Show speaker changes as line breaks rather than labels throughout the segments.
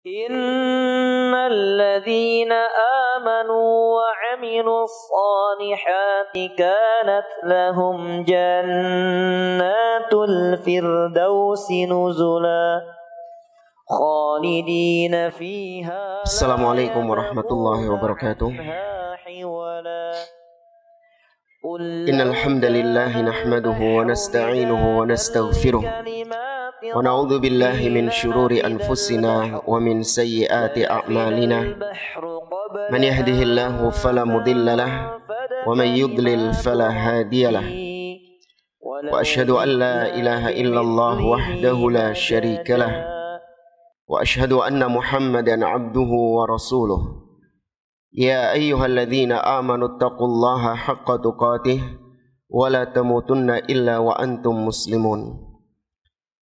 Innalladzina amanu wa 'amilus solihati kanat lahum jannatul firdausi nuzula khalidina fiha.
Assalamualaikum warahmatullahi wabarakatuh. Innal hamdalillah nahmaduhu wa nasta'inuhu wa nastaghfiruh wa na'udzu billahi min shururi anfusina wa min sayyiati a'malina. Man yahdihillahu fala mudilla lahu wa man yudlil fala hadiya lahu. Wa asyhadu an la ilaha illallah wahdahu la syarika lahu wa asyhadu anna Muhammadan 'abduhu wa rasuluh. Ya ayyuhalladzina amanu taqullaha haqqa tuqatih wa la tamutunna illa wa antum muslimun.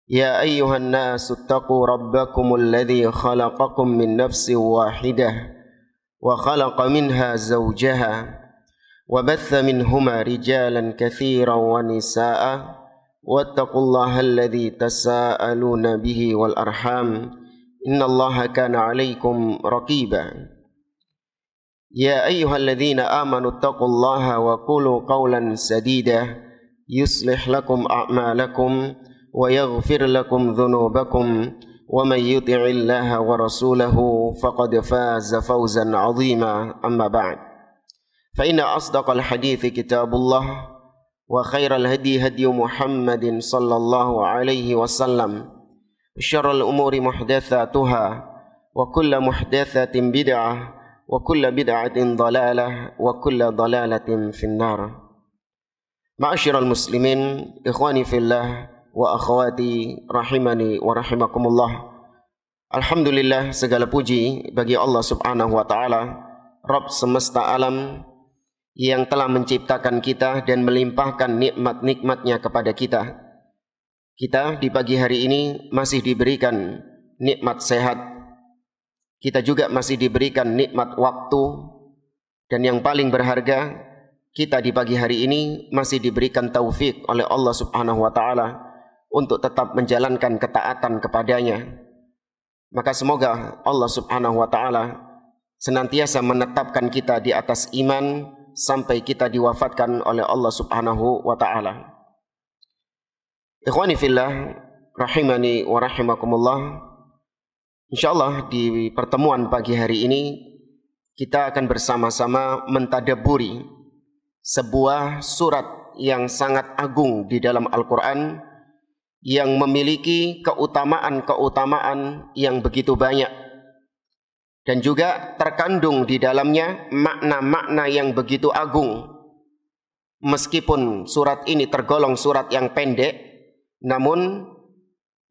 Ya ayyuhan nasu taqu rabbakumul ladzi khalaqakum min nafsin wahidah wa khalaqa minha zawjaha wa batha minhuma rijalan katsiran wa nisaa'a wattaqullaha alladzi tasaaluna bihi wal arham innallaha kana 'alaikum raqiba. Ya ayyuhalladzina amanu taqullaha wa qulu qawlan sadida yuslih lakum a'malakum wa yaghfir lakum dhunubakum wa man yuti'illaha wa rasulahu faqad faza fawzan 'azima. Amma ba'd, fa inna asdaqal hadithi kitabullah wa khairal hadi hadi Muhammadin sallallahu alaihi wasallam wa syarrul umuri muhdatsatuha wa kullu muhdatsatin bid'ah wa kullu bid'atin dhalalah wa kullu dhalalatin finnar. Ma'asyiral muslimin, ikhwani fillah wa akhwati rahimani wa rahimakumullah. Alhamdulillah, segala puji bagi Allah subhanahu wa ta'ala, Rabb semesta alam, yang telah menciptakan kita dan melimpahkan nikmat-nikmatnya kepada kita. Kita di pagi hari ini masih diberikan nikmat sehat. Kita juga masih diberikan nikmat waktu. Dan yang paling berharga, kita di pagi hari ini masih diberikan taufik oleh Allah subhanahu wa ta'ala untuk tetap menjalankan ketaatan kepadanya. Maka semoga Allah subhanahu wa ta'ala senantiasa menetapkan kita di atas iman sampai kita diwafatkan oleh Allah subhanahu wa ta'ala. Ikhwani fillah rahimani wa rahimakumullah. InsyaAllah di pertemuan pagi hari ini kita akan bersama-sama mentadabburi sebuah surat yang sangat agung di dalam Al-Quran, yang memiliki keutamaan-keutamaan yang begitu banyak, dan juga terkandung di dalamnya makna-makna yang begitu agung. Meskipun surat ini tergolong surat yang pendek, namun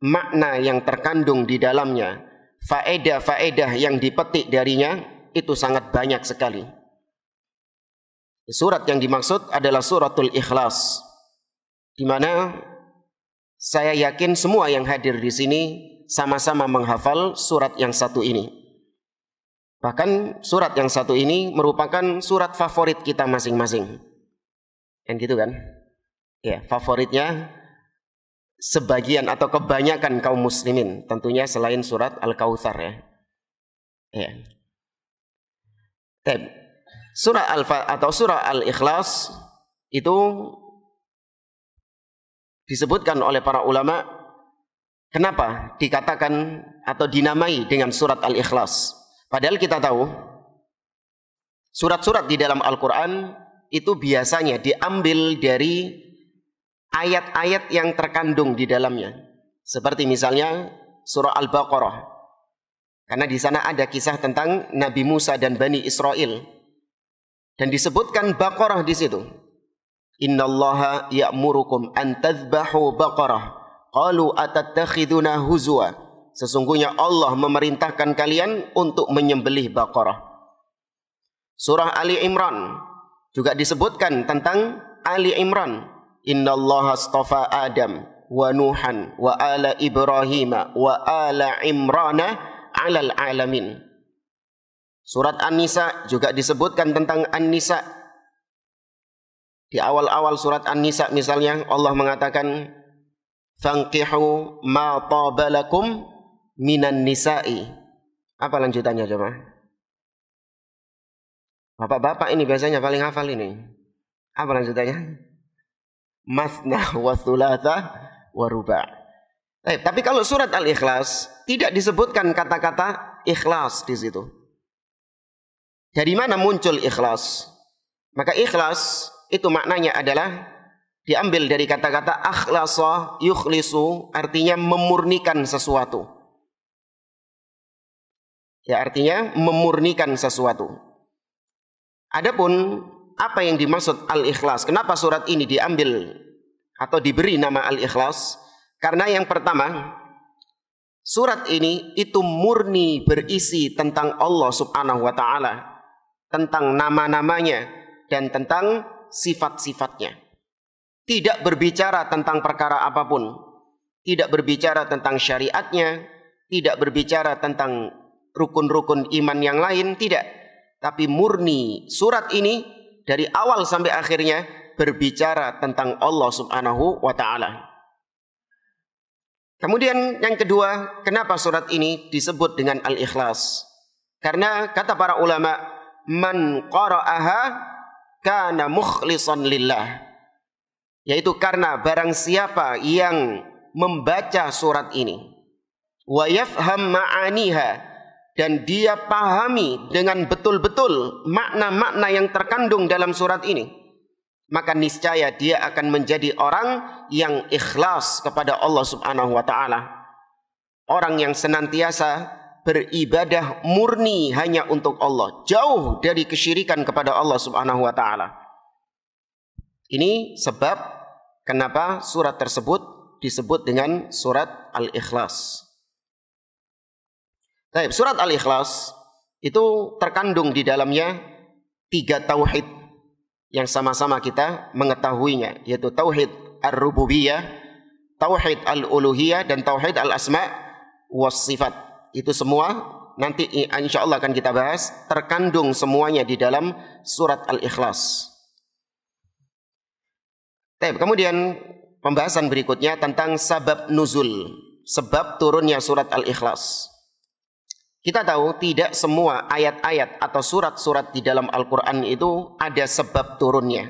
makna yang terkandung di dalamnya, faedah-faedah yang dipetik darinya itu sangat banyak sekali. Surat yang dimaksud adalah suratul Ikhlas, di mana saya yakin semua yang hadir di sini sama-sama menghafal surat yang satu ini. Bahkan surat yang satu ini merupakan surat favorit kita masing-masing. Kan gitu kan? Ya, favoritnya sebagian atau kebanyakan kaum muslimin, tentunya selain surat Al-Kautsar ya. Ya. Surah surah Al-Ikhlas itu disebutkan oleh para ulama kenapa dikatakan atau dinamai dengan surat Al-Ikhlas. Padahal kita tahu surat-surat di dalam Al-Quran itu biasanya diambil dari ayat-ayat yang terkandung di dalamnya. Seperti misalnya surah Al-Baqarah, karena di sana ada kisah tentang Nabi Musa dan Bani Israel, dan disebutkan Baqarah di situ. Innallaha ya'murukum an tadhbahu baqarah qalu atattakhiduna huzwa. Sesungguhnya Allah memerintahkan kalian untuk menyembelih baqarah. Surah Ali Imran juga disebutkan tentang Ali Imran. Innallaha astafa Adam wa Nuhan wa ala Ibrahim wa ala Imrana 'alal alamin. Surat An-Nisa juga disebutkan tentang An-Nisa. Di awal-awal surat An-Nisa misalnya Allah mengatakan fanqihu ma tabalakum minan nisa'i Apa lanjutannya coba? Bapak-bapak ini biasanya paling hafal ini. Apa lanjutannya? Mathna wa thulatha wa ruba'. Tapi kalau surat Al-Ikhlas tidak disebutkan kata-kata ikhlas di situ. Dari mana muncul ikhlas? Maka ikhlas itu maknanya adalah diambil dari kata-kata akhlasa yukhlisu, artinya memurnikan sesuatu. Ya, artinya memurnikan sesuatu. Adapun apa yang dimaksud al-ikhlas? Kenapa surat ini diambil atau diberi nama al-ikhlas? Karena yang pertama, surat ini itu murni berisi tentang Allah Subhanahu wa taala, tentang nama-namanya dan tentang sifat-sifatnya. Tidak berbicara tentang perkara apapun, tidak berbicara tentang syariatnya, tidak berbicara tentang rukun-rukun iman yang lain, tidak. Tapi murni surat ini dari awal sampai akhirnya berbicara tentang Allah Subhanahu wa taala. Kemudian yang kedua, kenapa surat ini disebut dengan Al-Ikhlas? Karena kata para ulama, man qara'aha kana mukhlishan lillah. Yaitu karena barang siapa yang membaca surat ini, wa yafham ma'aniha, dan dia pahami dengan betul-betul makna-makna yang terkandung dalam surat ini, maka niscaya dia akan menjadi orang yang ikhlas kepada Allah Subhanahu wa taala. Orang yang senantiasa beribadah murni hanya untuk Allah, jauh dari kesyirikan kepada Allah Subhanahu wa taala. Ini sebab kenapa surat tersebut disebut dengan surat Al-Ikhlas. Surat Al-Ikhlas itu terkandung di dalamnya 3 tauhid yang sama-sama kita mengetahuinya, yaitu tauhid ar-rububiyah, tauhid al-uluhiyah, dan tauhid al-asma' was sifat. Itu semua nanti insyaallah akan kita bahas, terkandung semuanya di dalam surat Al-Ikhlas. Kemudian pembahasan berikutnya tentang sabab nuzul, sebab turunnya surat Al-Ikhlas. Kita tahu tidak semua ayat-ayat atau surat-surat di dalam Al-Quran itu ada sebab turunnya.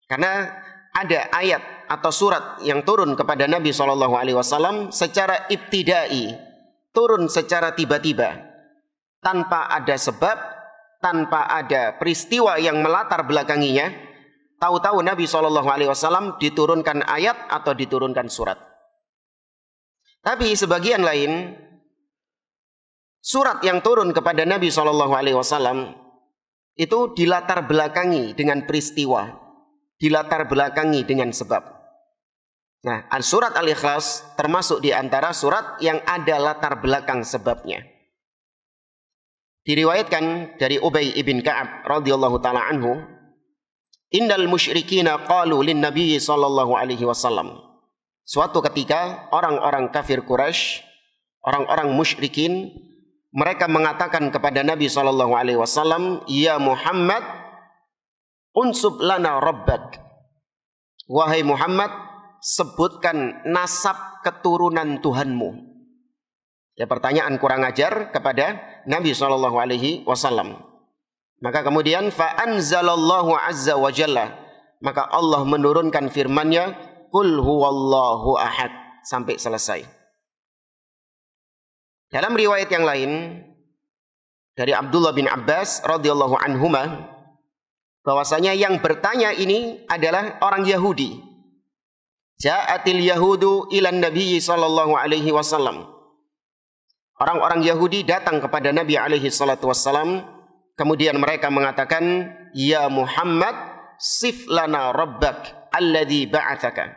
Karena ada ayat atau surat yang turun kepada Nabi SAW secara ibtidai, turun secara tiba-tiba, tanpa ada sebab, tanpa ada peristiwa yang melatar belakanginya. Tahu-tahu Nabi SAW diturunkan ayat atau diturunkan surat. Tapi sebagian lain, surat yang turun kepada Nabi SAW itu dilatar belakangi dengan peristiwa, dilatar belakangi dengan sebab. Nah, surat Al-Ikhlas termasuk di antara surat yang ada latar belakang sebabnya. Diriwayatkan dari Ubay ibn Ka'ab radhiyallahu taala anhu, innal musyrikina qalu lin nabiy sallallahu alaihi wasallam. Suatu ketika orang-orang kafir Quraisy, orang-orang musyrikin, mereka mengatakan kepada Nabi SAW, ya Muhammad, unsub lana rabbak. Wahai Muhammad, sebutkan nasab keturunan Tuhanmu. Ya, pertanyaan kurang ajar kepada Nabi SAW. Maka kemudian fa anzalallahu azza wa jalla, maka Allah menurunkan firman-Nya, qul huwallahu ahad, sampai selesai. Dalam riwayat yang lain dari Abdullah bin Abbas radhiyallahu anhuma, bahwasanya yang bertanya ini adalah orang Yahudi. Ja'atil yahudu ilan Nabi sallallahu alaihi wasallam. Orang-orang Yahudi datang kepada Nabi alaihi salatu wasallam, kemudian mereka mengatakan, ya Muhammad, sif lana rabbak alladhi ba'athaka.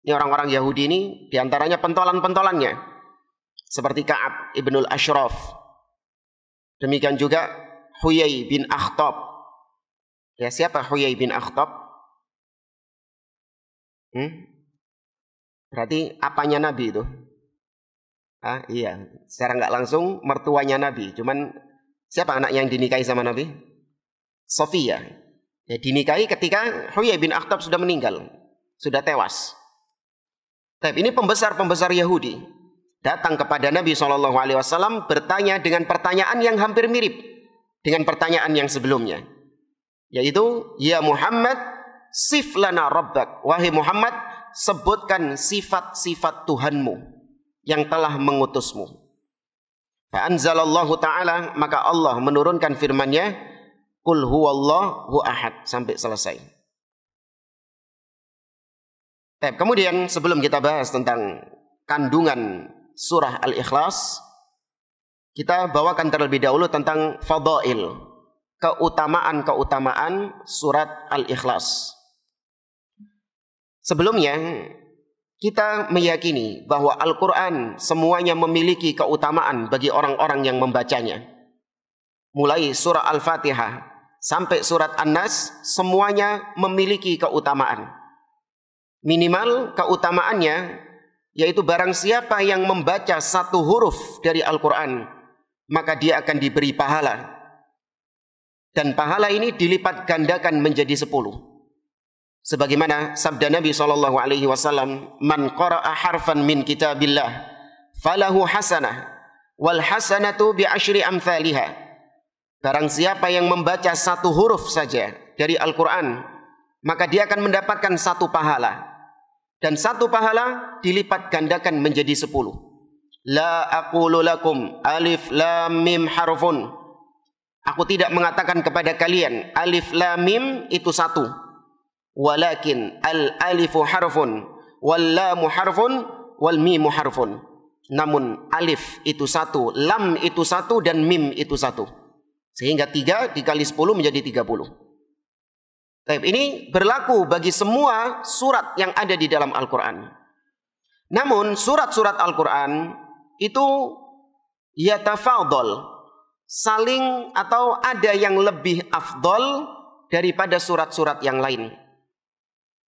Ini orang-orang Yahudi ini diantaranya pentolan-pentolannya, seperti Ka'ab ibnul Ashraf, demikian juga Huyai bin Akhtab. Ya, siapa Huyai bin Akhtab? Berarti apanya Nabi itu? Iya, secara nggak langsung mertuanya Nabi. Cuman siapa anak yang dinikahi sama Nabi? Sofia. Ya, dinikahi ketika Huyai bin Akhtab sudah meninggal, sudah tewas. Tapi ini pembesar-pembesar Yahudi. datang kepada Nabi SAW bertanya dengan pertanyaan yang hampir mirip dengan pertanyaan yang sebelumnya, yaitu ya Muhammad sif lana rabbak, wahai Muhammad sebutkan sifat-sifat Tuhanmu yang telah mengutusmu. Fa anzalallahu ta'ala, maka Allah menurunkan firman-Nya, qul huwallahu ahad, sampai selesai. Kemudian sebelum kita bahas tentang kandungan surah Al-Ikhlas, kita bawakan terlebih dahulu tentang fadail, keutamaan-keutamaan surat Al-Ikhlas. Sebelumnya, kita meyakini bahwa Al-Quran semuanya memiliki keutamaan bagi orang-orang yang membacanya. Mulai surah Al-Fatihah sampai surat An-Nas, semuanya memiliki keutamaan. Minimal keutamaannya, yaitu barang siapa yang membaca satu huruf dari Al-Quran, maka dia akan diberi pahala. Dan pahala ini dilipat gandakan menjadi 10. Sebagaimana sabda Nabi SAW, man qara'a harfan min kitabillah falahu hasanah wal hasanatu bi asyri amthaliha. Barang siapa yang membaca satu huruf saja dari Al-Quran, maka dia akan mendapatkan satu pahala. Dan satu pahala dilipat gandakan menjadi 10. La aqulu lakum alif lam mim harfun. Aku tidak mengatakan kepada kalian alif lam mim itu satu. Walakin al alifu harfun wal lamu harfun wal mimu harfun. Namun alif itu satu, lam itu satu, dan mim itu satu. Sehingga 3 dikali 10 menjadi 30. Ini berlaku bagi semua surat yang ada di dalam Al-Quran. Namun surat-surat Al-Quran itu yatafadhal, saling atau ada yang lebih afdol daripada surat-surat yang lain.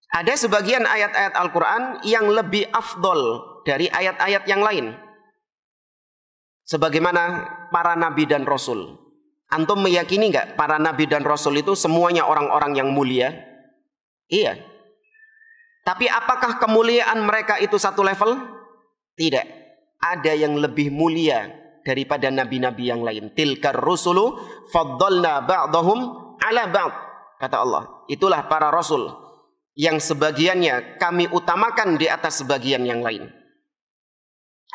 Ada sebagian ayat-ayat Al-Quran yang lebih afdol dari ayat-ayat yang lain. Sebagaimana para nabi dan rasul. Antum meyakini nggak para nabi dan rasul itu semuanya orang-orang yang mulia? Iya. Tapi apakah kemuliaan mereka itu satu level? Tidak. Ada yang lebih mulia daripada nabi-nabi yang lain. Tilkar rusulu faddalna ba'dahum ala ba'd. Kata Allah, itulah para rasul yang sebagiannya kami utamakan di atas sebagian yang lain.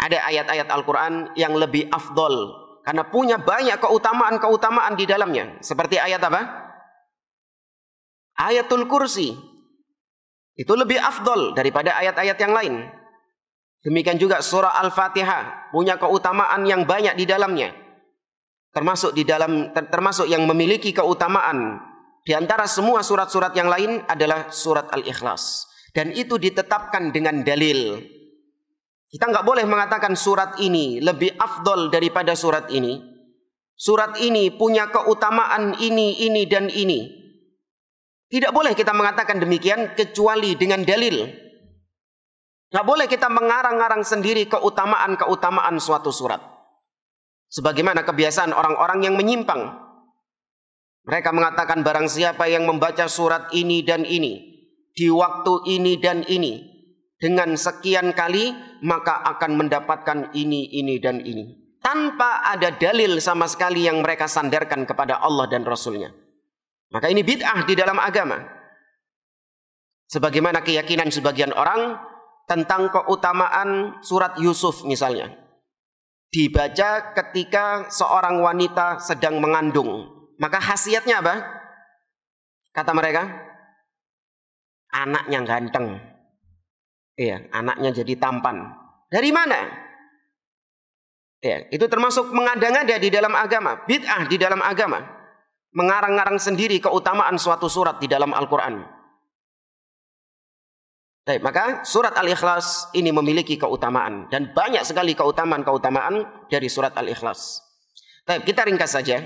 Ada ayat-ayat Al-Quran yang lebih afdol karena punya banyak keutamaan-keutamaan di dalamnya. Seperti ayat apa? Ayatul Kursi. Itu lebih afdol daripada ayat-ayat yang lain. Demikian juga surah Al-Fatihah punya keutamaan yang banyak di dalamnya. Termasuk yang memiliki keutamaan di antara semua surat-surat yang lain adalah surat Al-Ikhlas. Dan itu ditetapkan dengan dalil. Kita nggak boleh mengatakan surat ini lebih afdol daripada surat ini. Surat ini punya keutamaan ini, dan ini. Tidak boleh kita mengatakan demikian kecuali dengan dalil. Nggak boleh kita mengarang-arang sendiri keutamaan-keutamaan suatu surat. Sebagaimana kebiasaan orang-orang yang menyimpang. Mereka mengatakan barang siapa yang membaca surat ini dan ini, di waktu ini dan ini, dengan sekian kali, maka akan mendapatkan ini, dan ini. Tanpa ada dalil sama sekali yang mereka sandarkan kepada Allah dan Rasulnya. Maka ini bid'ah di dalam agama. Sebagaimana keyakinan sebagian orang tentang keutamaan surat Yusuf misalnya. Dibaca ketika seorang wanita sedang mengandung. Maka khasiatnya apa? Kata mereka, anaknya ganteng. Iya, anaknya jadi tampan. Dari mana? Ya, itu termasuk mengada-ngada di dalam agama, bid'ah di dalam agama. Mengarang-arang sendiri keutamaan suatu surat di dalam Al-Quran. Maka surat Al-Ikhlas ini memiliki keutamaan. Dan banyak sekali keutamaan-keutamaan dari surat Al-Ikhlas. Kita ringkas saja.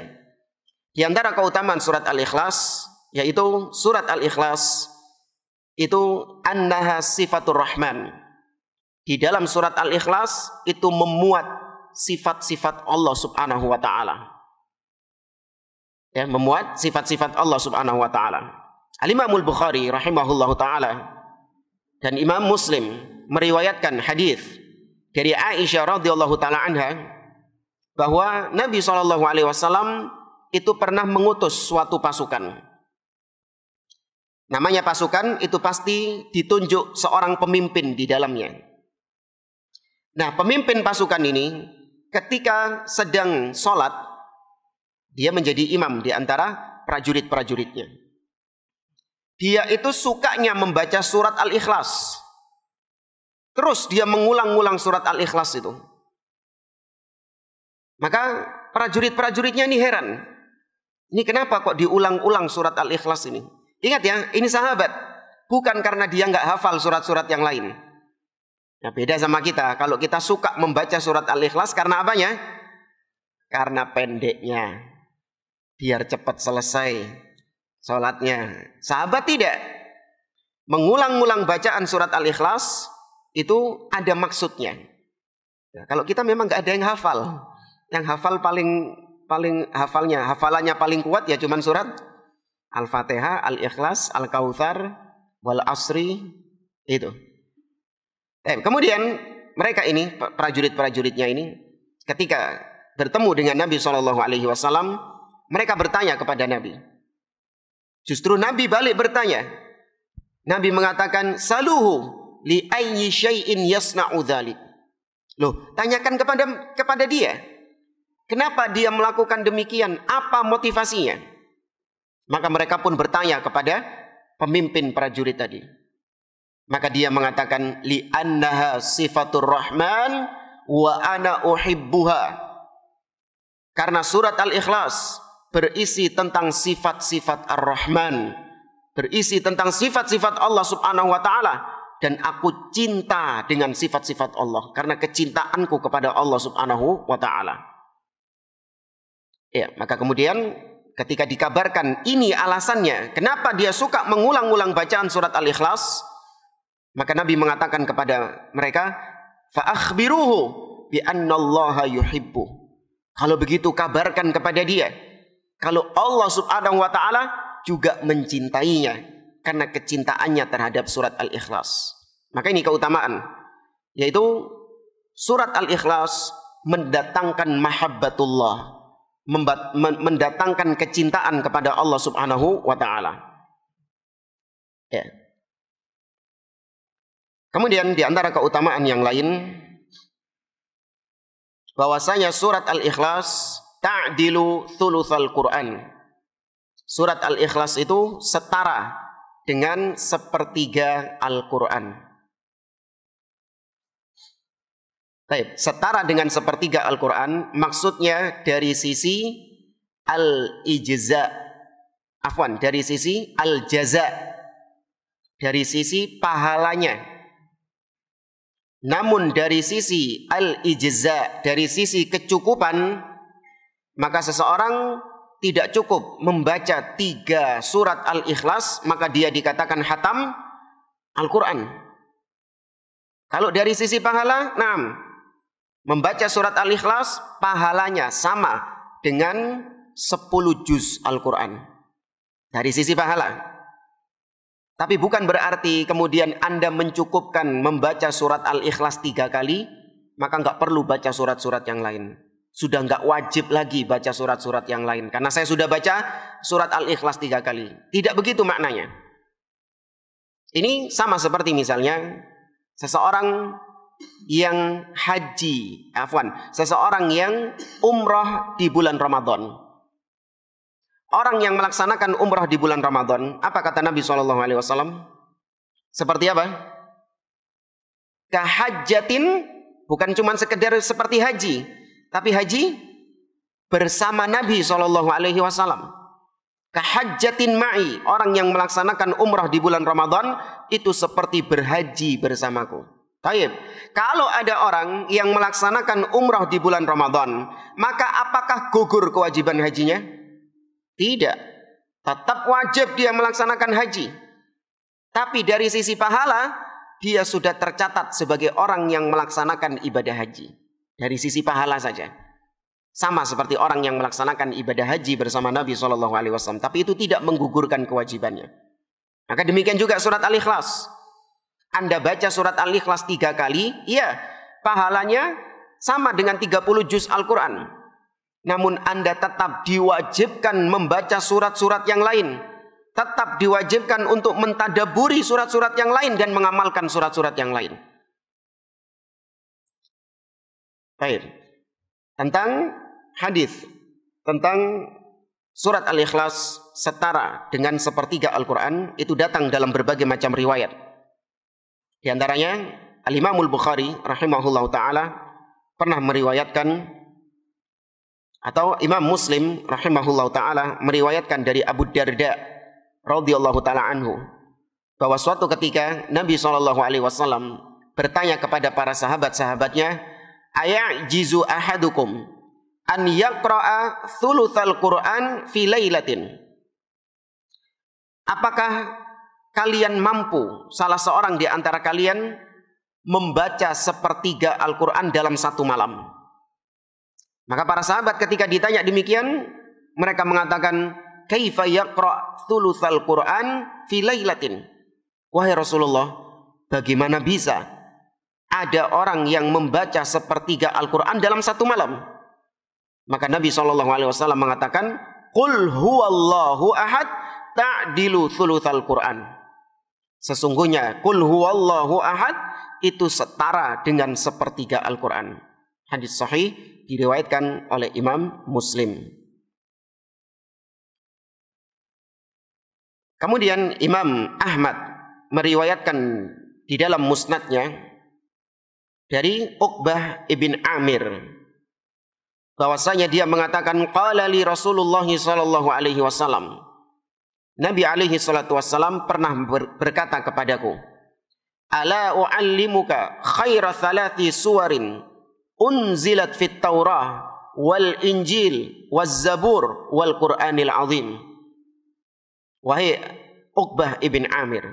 Di antara keutamaan surat Al-Ikhlas, yaitu surat Al-Ikhlas itu annaha sifatur rahman. Di dalam surat Al-Ikhlas itu memuat sifat-sifat Allah subhanahu wa ta'ala. Ya, memuat sifat-sifat Allah subhanahu wa ta'ala. Al-Imamul Bukhari rahimahullahu ta'ala dan Imam Muslim meriwayatkan hadis dari Aisyah radhiyallahu taala anha bahwa Nabi SAW itu pernah mengutus suatu pasukan. Namanya pasukan itu pasti ditunjuk seorang pemimpin di dalamnya. Nah, pemimpin pasukan ini ketika sedang sholat, dia menjadi imam di antara prajurit-prajuritnya. Dia itu sukanya membaca surat Al-Ikhlas. Terus dia mengulang-ulang surat Al-Ikhlas itu. Maka prajurit-prajuritnya ini heran. Ini kenapa kok diulang-ulang surat Al-Ikhlas ini? Ingat ya, ini sahabat. Bukan karena dia nggak hafal surat-surat yang lain. Nah, beda sama kita. Kalau kita suka membaca surat Al-Ikhlas karena apanya? Karena pendeknya. Biar cepat selesai sholatnya. Sahabat tidak. Mengulang-ulang bacaan surat Al-Ikhlas itu ada maksudnya. Nah, kalau kita memang nggak ada yang hafal. Yang hafal hafalannya paling kuat ya cuman surat Al-Fatihah, Al-Ikhlas, Al-Kautsar, Wal Asri itu. Kemudian mereka ini prajurit-prajuritnya ini ketika bertemu dengan Nabi SAW, mereka bertanya kepada Nabi. Justru Nabi balik bertanya. Nabi mengatakan, "Saluhu li ayyi syai'in yasna'u dzalik." Loh, tanyakan kepada dia. Kenapa dia melakukan demikian? Apa motivasinya? Maka mereka pun bertanya kepada pemimpin prajurit tadi. Maka dia mengatakan, li annaha sifatur rahman wa ana uhibbuha. Karena surat Al-Ikhlas berisi tentang sifat-sifat Ar-Rahman, berisi tentang sifat-sifat Allah Subhanahu wa taala, dan aku cinta dengan sifat-sifat Allah karena kecintaanku kepada Allah Subhanahu wa taala. Ya, maka kemudian ketika dikabarkan ini alasannya kenapa dia suka mengulang-ulang bacaan surat Al-Ikhlas, maka Nabi mengatakan kepada mereka, fa akhbiruhu bi annallaha yuhibbu. Kalau begitu kabarkan kepada dia kalau Allah Subhanahu wa taala juga mencintainya karena kecintaannya terhadap surat Al-Ikhlas. Maka ini keutamaan, yaitu surat Al-Ikhlas mendatangkan mahabbatullah, mendatangkan kecintaan kepada Allah Subhanahu wa taala. Ya. Kemudian di antara keutamaan yang lain bahwasanya surat Al-Ikhlas ta'dilu thulutsal Quran. Surat Al-Ikhlas itu setara dengan sepertiga Al-Quran. Baik, setara dengan sepertiga Al-Quran maksudnya dari sisi al-ijza, dari sisi al-jaza, dari sisi pahalanya. Namun dari sisi al-ijza, dari sisi kecukupan, maka seseorang tidak cukup membaca 3 surat Al-Ikhlas maka dia dikatakan hatam Al-Quran. Kalau dari sisi pahala, membaca surat Al-Ikhlas pahalanya sama dengan 10 juz Al-Quran. Dari sisi pahala. Tapi bukan berarti kemudian Anda mencukupkan membaca surat Al-Ikhlas 3 kali, maka nggak perlu baca surat-surat yang lain. Sudah nggak wajib lagi baca surat-surat yang lain. Karena saya sudah baca surat Al-Ikhlas 3 kali. Tidak begitu maknanya. Ini sama seperti misalnya seseorang yang seseorang yang umrah di bulan Ramadan. Orang yang melaksanakan umrah di bulan Ramadan, apa kata Nabi SAW? Seperti apa? Kahajjatin, bukan cuma sekedar seperti haji, tapi haji bersama Nabi SAW. Kahajjatin ma'i, orang yang melaksanakan umrah di bulan Ramadan itu seperti berhaji bersamaku. Baik, kalau ada orang yang melaksanakan umrah di bulan Ramadan, maka apakah gugur kewajiban hajinya? Tidak. Tetap wajib dia melaksanakan haji. Tapi dari sisi pahala, dia sudah tercatat sebagai orang yang melaksanakan ibadah haji. Dari sisi pahala saja. Sama seperti orang yang melaksanakan ibadah haji bersama Nabi SAW. Tapi itu tidak menggugurkan kewajibannya. Maka demikian juga surat Al-Ikhlas. Anda baca surat Al-Ikhlas 3 kali, ya, pahalanya sama dengan 30 juz Al-Quran. Namun Anda tetap diwajibkan membaca surat-surat yang lain. Tetap diwajibkan untuk mentadaburi surat-surat yang lain dan mengamalkan surat-surat yang lain. Baik. Tentang hadis tentang surat Al-Ikhlas setara dengan sepertiga Al-Quran itu datang dalam berbagai macam riwayat. Di antaranya Al-Imamul Bukhari rahimahullahu ta'ala pernah meriwayatkan, atau Imam Muslim rahimahullahu ta'ala meriwayatkan dari Abu Darda radhiyallahu ta'ala anhu, bahwa suatu ketika Nabi SAW bertanya kepada para sahabat-sahabatnya, ayajizu ahadukum an yaqra'a thulutsal Qur'an fi lailatin. Apakah kalian mampu, salah seorang di antara kalian, membaca sepertiga Al-Quran dalam satu malam? Maka para sahabat ketika ditanya demikian, mereka mengatakan, kaifa yaqra' thulutsal Qur'an fi lailatin? Wahai Rasulullah, bagaimana bisa ada orang yang membaca sepertiga Al-Quran dalam satu malam? Maka Nabi SAW mengatakan, qul huwallahu ahad ta'dilu thulutsal Qur'an. Sesungguhnya qul huwallahu ahad itu setara dengan sepertiga Al-Quran. Hadis sahih diriwayatkan oleh Imam Muslim. Kemudian Imam Ahmad meriwayatkan di dalam musnadnya dari Uqbah ibn Amir, bahwasanya dia mengatakan, qala li Rasulullah sallallahu alaihi wasallam, Nabi alaihi salatu wasallam pernah berkata kepadaku, ala uallimuka khaira thalathi suwarin unzilat fit Taurah wal Injil waz Zabur wal Qur'anil azim. Wahai Uqbah ibn Amir,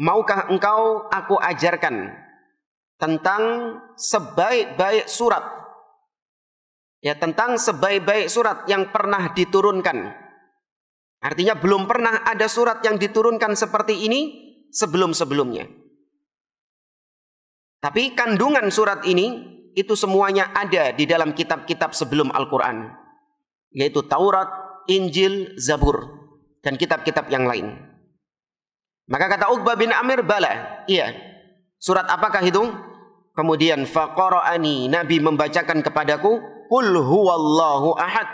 maukah engkau aku ajarkan tentang sebaik-baik surat, ya, tentang sebaik-baik surat yang pernah diturunkan. Artinya belum pernah ada surat yang diturunkan seperti ini sebelum-sebelumnya. Tapi kandungan surat ini itu semuanya ada di dalam kitab-kitab sebelum Al-Quran, yaitu Taurat, Injil, Zabur, dan kitab-kitab yang lain. Maka kata Uqbah bin Amir, bala, iya. Surat apakah itu? Kemudian faqara'ani, Nabi membacakan kepadaku, qul huwallahu ahad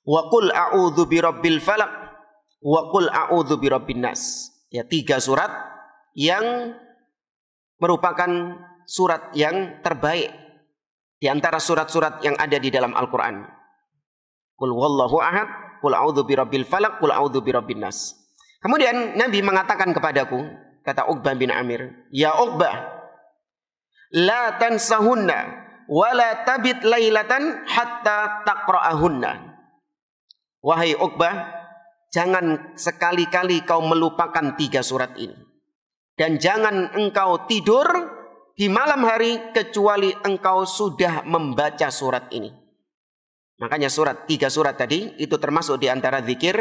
wa qul a'udzu birabbil falaq wa qul a'udzu birabbin nas. Ya, 3 surat yang merupakan surat yang terbaik di antara surat-surat yang ada di dalam Al-Quran. Qul huwallahu ahad, qul a'udzu birabbil falaq, qul a'udzu birabbin nas. Kemudian Nabi mengatakan kepadaku, kata Uqbah bin Amir, ya Uqbah, la tansahunna wa la tabit lailatan hatta taqra'ahunna. Wahai Uqbah, jangan sekali-kali kau melupakan 3 surat ini. Dan jangan engkau tidur di malam hari kecuali engkau sudah membaca surat ini. Makanya 3 surat tadi itu termasuk di antara zikir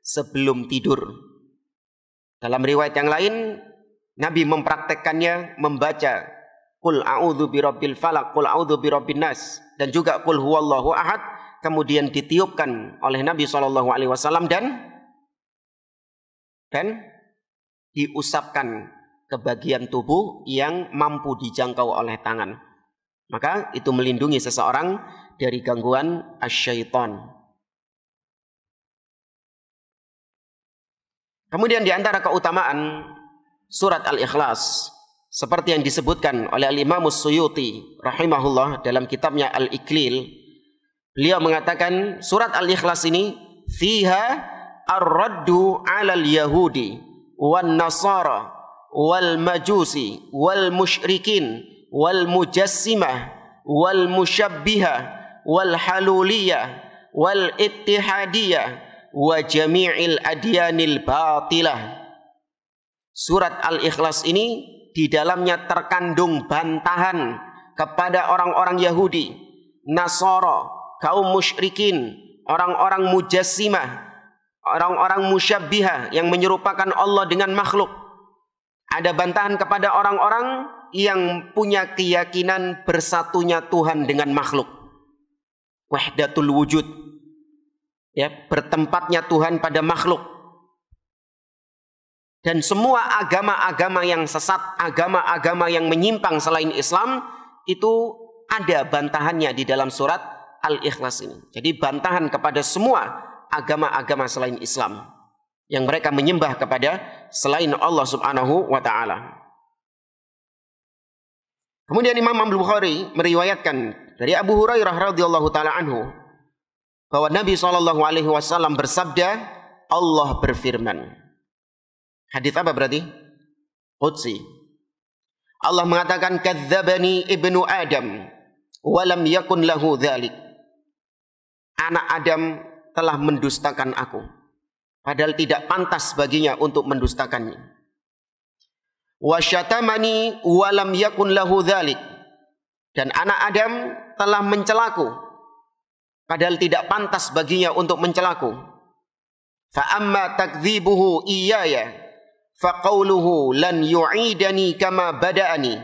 sebelum tidur. Dalam riwayat yang lain, Nabi mempraktekkannya membaca qul a'udzu birabbil falaq, qul a'udzu birabbin nas, dan juga qul huwallahu ahad, kemudian ditiupkan oleh Nabi SAW dan diusapkan ke bagian tubuh yang mampu dijangkau oleh tangan. Maka itu melindungi seseorang dari gangguan asyaiton. Kemudian di antara keutamaan surat Al-Ikhlas, seperti yang disebutkan oleh Al-Imam Suyuti rahimahullah dalam kitabnya Al-Iklil, beliau mengatakan surat Al-Ikhlas ini fiha ar-raddu 'alal yahudi wan nasara wal majusi wal musyrikin wal mujassimah wal musyabbihah wal haluliyah wal ittihadiyah wa jami'il adyanil batilah. Surat Al-Ikhlas ini di dalamnya terkandung bantahan kepada orang-orang Yahudi, Nasara, kaum musyrikin, orang-orang mujassimah, orang-orang musyabbihah yang menyerupakan Allah dengan makhluk. Ada bantahan kepada orang-orang yang punya keyakinan bersatunya Tuhan dengan makhluk. Wahdatul wujud. Ya, bertempatnya Tuhan pada makhluk. Dan semua agama-agama yang sesat, agama-agama yang menyimpang selain Islam, itu ada bantahannya di dalam surat Al-Ikhlas ini. Jadi bantahan kepada semua agama-agama selain Islam yang mereka menyembah kepada selain Allah Subhanahu wa taala. Kemudian Imam Al-Bukhari meriwayatkan dari Abu Hurairah radhiyallahu taala anhu bahwa Nabi SAW bersabda, Allah berfirman. Hadis apa berarti? Qudsi. Allah mengatakan, kadzdzabani ibnu Adam wa lam yakun lahu dzalik. Anak Adam telah mendustakan aku, padahal tidak pantas baginya untuk mendustakannya. Wa syatamani wa lam yakun lahu dzalik. Dan anak Adam telah mencelaku, padahal tidak pantas baginya untuk mencelaku. Fa amma takdzibuhu iyaya fa qawluhu lan yu'idani kama bada'ani.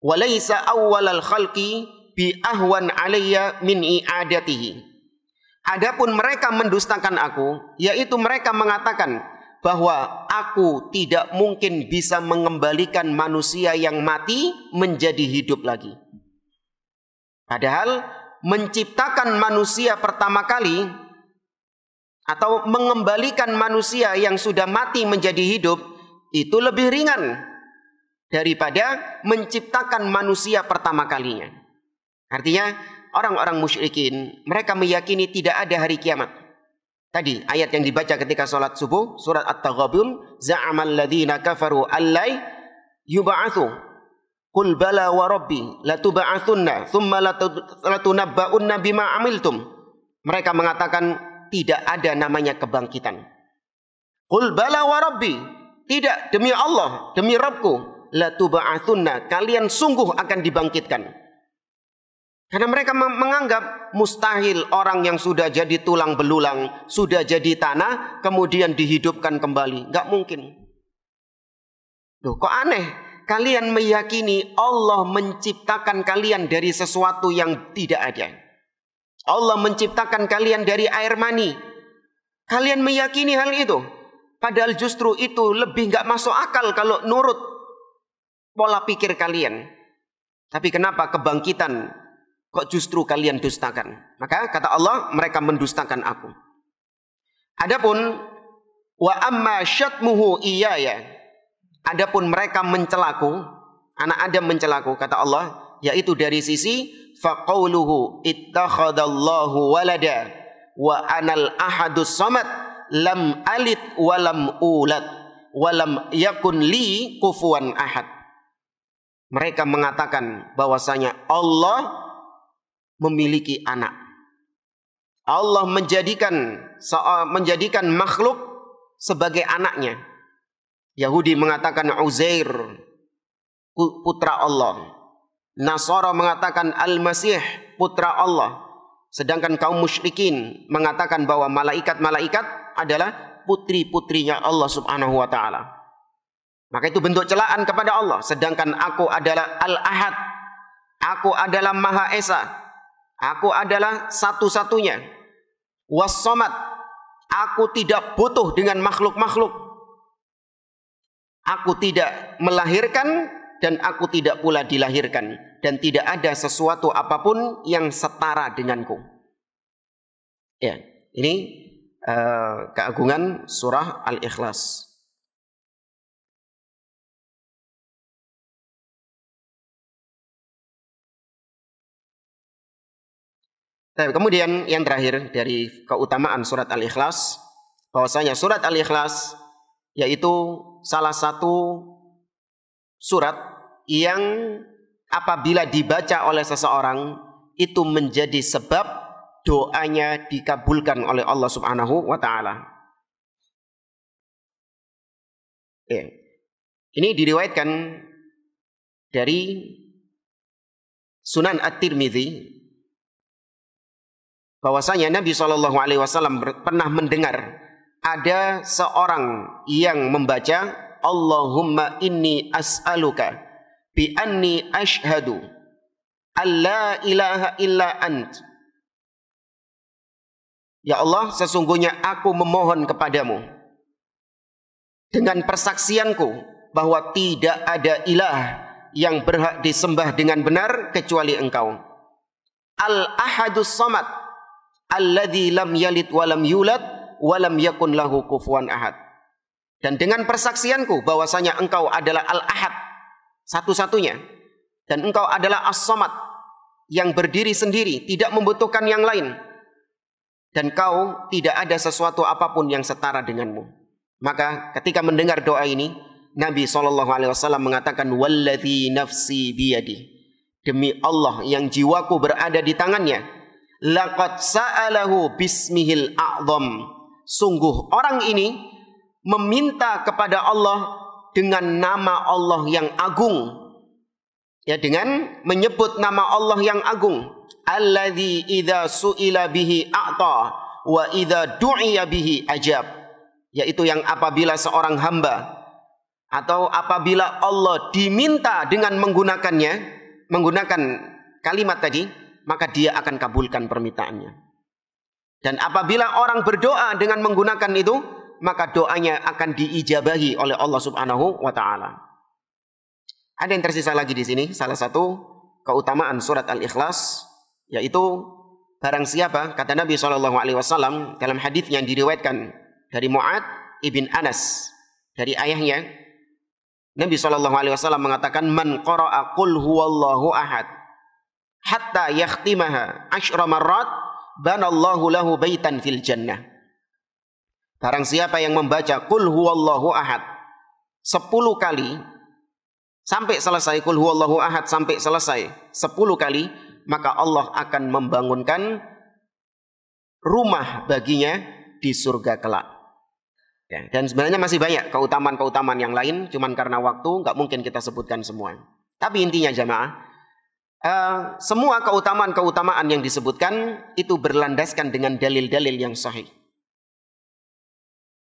Wa laysa awwalal khalqi bi ahwan alayya min i'adatihi. Adapun mereka mendustakan aku, yaitu mereka mengatakan bahwa aku tidak mungkin bisa mengembalikan manusia yang mati menjadi hidup lagi. Padahal menciptakan manusia pertama kali atau mengembalikan manusia yang sudah mati menjadi hidup itu lebih ringan daripada menciptakan manusia pertama kalinya. Artinya orang-orang musyrikin mereka meyakini tidak ada hari kiamat. Tadi ayat yang dibaca ketika sholat subuh, surat At-Taghabun, za'amal ladzina kafaru allai yub'atsu. Qul bala wa rabbi latub'atsunna tsumma latunabba'unna bima amiltum. Mereka mengatakan tidak ada namanya kebangkitan. Qul bala wa rabbi, tidak, demi Allah, demi Rabbku, latub'atsunna, kalian sungguh akan dibangkitkan. Karena mereka menganggap mustahil orang yang sudah jadi tulang belulang, sudah jadi tanah, kemudian dihidupkan kembali. Nggak mungkin. Loh, kok aneh? Kalian meyakini Allah menciptakan kalian dari sesuatu yang tidak ada. Allah menciptakan kalian dari air mani. Kalian meyakini hal itu. Padahal justru itu lebih nggak masuk akal kalau nurut pola pikir kalian. Tapi kenapa kebangkitan kok justru kalian dustakan? Maka kata Allah, mereka mendustakan aku. Adapun wa amma syatmuhu iyaya, adapun mereka mencelaku, anak Adam mencelaku, kata Allah, yaitu dari sisi faqauluhu ittakhadallahu walada wa anal ahadus samad lam alid walam ulad walam yakun li kufuwan ahad. Mereka mengatakan bahwasanya Allah memiliki anak. Allah menjadikan makhluk sebagai anaknya. Yahudi mengatakan Uzair putra Allah. Nasara mengatakan Al-Masih putra Allah. Sedangkan kaum musyrikin mengatakan bahwa malaikat-malaikat adalah putri-putrinya Allah Subhanahu wa taala. Maka itu bentuk celaan kepada Allah. Sedangkan aku adalah Al-Ahad. Aku adalah Maha Esa. Aku adalah satu-satunya. Was-Samad. Aku tidak butuh dengan makhluk-makhluk. Aku tidak melahirkan dan aku tidak pula dilahirkan. Dan tidak ada sesuatu apapun yang setara denganku. Ya, ini keagungan surah Al-Ikhlas. Kemudian yang terakhir dari keutamaan surat Al-Ikhlas, bahwasanya surat Al-Ikhlas yaitu salah satu surat yang apabila dibaca oleh seseorang itu menjadi sebab doanya dikabulkan oleh Allah Subhanahu wa taala. Ini diriwayatkan dari Sunan At-Tirmidzi bahwasanya Nabi SAW pernah mendengar ada seorang yang membaca Allahumma inni as'aluka bi anni ashhadu an la ilaha illa ant. Ya Allah, sesungguhnya aku memohon kepadamu dengan persaksianku bahwa tidak ada ilah yang berhak disembah dengan benar kecuali Engkau. Al-Ahadus Samad, alladzi lam yalid wa lam yulad wa lam yakun lahu kufuwan ahad. Dan dengan persaksianku bahwasanya Engkau adalah Al-Ahad, satu-satunya, dan Engkau adalah As-Samad, yang berdiri sendiri, tidak membutuhkan yang lain, dan Kau tidak ada sesuatu apapun yang setara denganmu. Maka ketika mendengar doa ini, Nabi SAW mengatakan, walladzi nafsi biyadi, demi Allah yang jiwaku berada di tangannya, laqad sa'alahu bismihil a'zam, sungguh orang ini meminta kepada Allah dengan nama Allah yang agung, ya, dengan menyebut nama Allah yang agung, alladzi idza su'ila bihi a'ta wa idza du'iya bihi ajab, yaitu yang apabila seorang hamba atau apabila Allah diminta dengan menggunakan kalimat tadi, maka dia akan kabulkan permintaannya. Dan apabila orang berdoa dengan menggunakan itu, maka doanya akan diijabahi oleh Allah Subhanahu wa taala. Ada yang tersisa lagi di sini, salah satu keutamaan surat Al-Ikhlas, yaitu barang siapa, kata Nabi SAW dalam hadis yang diriwayatkan dari Mu'ad ibn Anas dari ayahnya, Nabi SAW mengatakan, man qara'a qul huwallahu ahad hatta yakhtimaha 10 marrat banallahu lahu baitan fil jannah. Barang siapa yang membaca qul huwallahu ahad 10 kali sampai selesai, qul huwallahu ahad sampai selesai 10 kali, maka Allah akan membangunkan rumah baginya di surga kelak. Ya, dan sebenarnya masih banyak keutamaan-keutamaan yang lain, cuman karena waktu nggak mungkin kita sebutkan semua. Tapi intinya jamaah, semua keutamaan-keutamaan yang disebutkan itu berlandaskan dengan dalil-dalil yang sahih.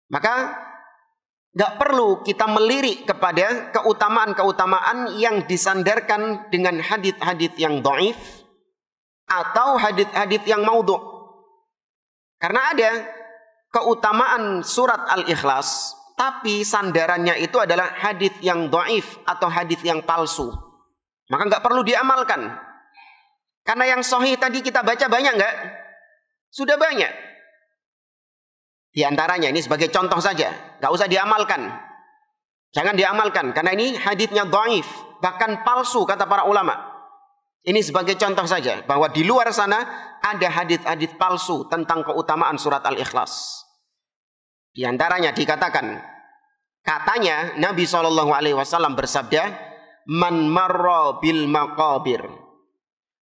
Maka nggak perlu kita melirik kepada keutamaan-keutamaan yang disandarkan dengan hadits-hadits yang dhaif atau hadits-hadits yang maudhu'. Karena ada keutamaan surat Al-Ikhlas, tapi sandarannya itu adalah hadits yang dhaif atau hadits yang palsu. Maka nggak perlu diamalkan. Karena yang sahih tadi kita baca banyak nggak? Sudah banyak. Di antaranya ini sebagai contoh saja, nggak usah diamalkan. Jangan diamalkan karena ini haditsnya dhaif, bahkan palsu kata para ulama. Ini sebagai contoh saja bahwa di luar sana ada hadits-hadits palsu tentang keutamaan surat Al-Ikhlas. Di antaranya dikatakan, katanya Nabi SAW bersabda, man marra bil maqabir